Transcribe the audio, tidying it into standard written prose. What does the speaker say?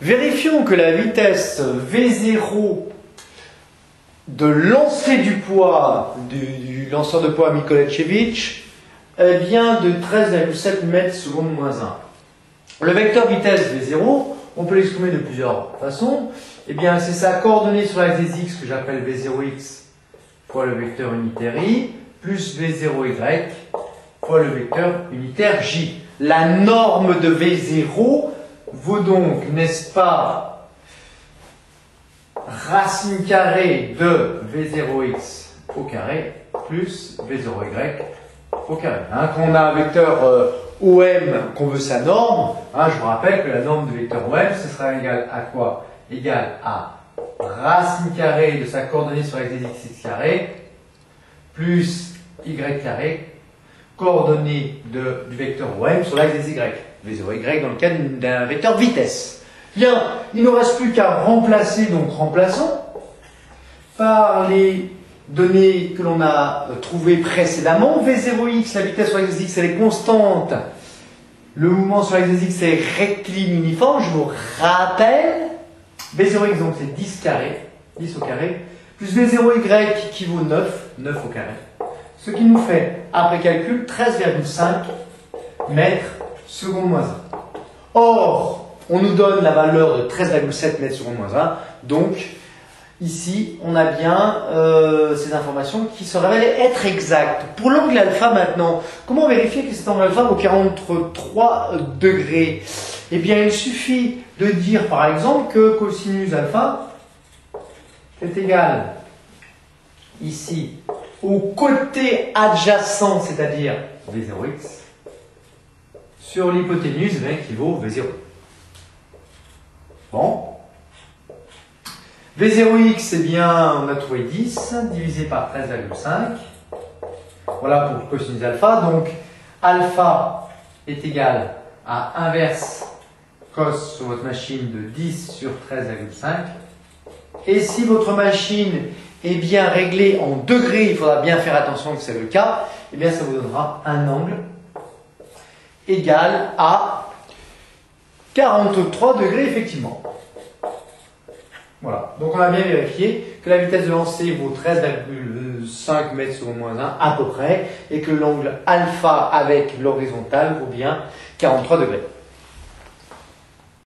Vérifions que la vitesse V0 de lancer du poids du lanceur de poids Mikołajczewicz vient de 13,7 mètres seconde moins 1. Le vecteur vitesse V0, on peut l'exprimer de plusieurs façons. Eh bien, c'est sa coordonnée sur l'axe des x que j'appelle V0x fois le vecteur unitaire y, plus V0y fois le vecteur unitaire j. La norme de V0 vaut donc, n'est-ce pas, racine carrée de V0x au carré plus V0y au carré. Quand on a un vecteur OM qu'on veut sa norme, je vous rappelle que la norme du vecteur OM, ce sera égal à quoi? Égal à racine carrée de sa coordonnée sur l'axe des x carré plus y carré, coordonnée du vecteur OM sur l'axe des y. V0y dans le cas d'un vecteur vitesse. Bien, il ne nous reste plus qu'à remplacer, donc remplaçons, par les données que l'on a trouvées précédemment. V0x, la vitesse sur l'axe des x, elle est constante. Le mouvement sur l'axe des x est rectiligne uniforme, je vous rappelle. V0x, donc c'est 10 carré, 10 au carré, plus V0y qui vaut 9, 9 au carré. Ce qui nous fait, après calcul, 13,5 mètres seconde moins 1. Or, on nous donne la valeur de 13,7 mètres seconde moins 1. Donc, ici, on a bien ces informations qui se révèlent être exactes. Pour l'angle alpha maintenant, comment vérifier que cet angle alpha vaut 43 degrés? Eh bien, il suffit de dire, par exemple, que cosinus alpha est égal, ici, au côté adjacent, c'est-à-dire V0x, sur l'hypoténuse qui vaut V0. Bon. V0x, eh bien, on a trouvé 10, divisé par 13,5. Voilà pour cosinus alpha. Donc, alpha est égal à inverse cos sur votre machine de 10 sur 13,5. Et si votre machine est bien réglée en degrés, il faudra bien faire attention que c'est le cas, eh bien, ça vous donnera un angle égal à 43 degrés, effectivement. Voilà. Donc, on a bien vérifié que la vitesse de lancer vaut 13,5 mètres seconde moins 1 à peu près, et que l'angle alpha avec l'horizontale vaut bien 43 degrés.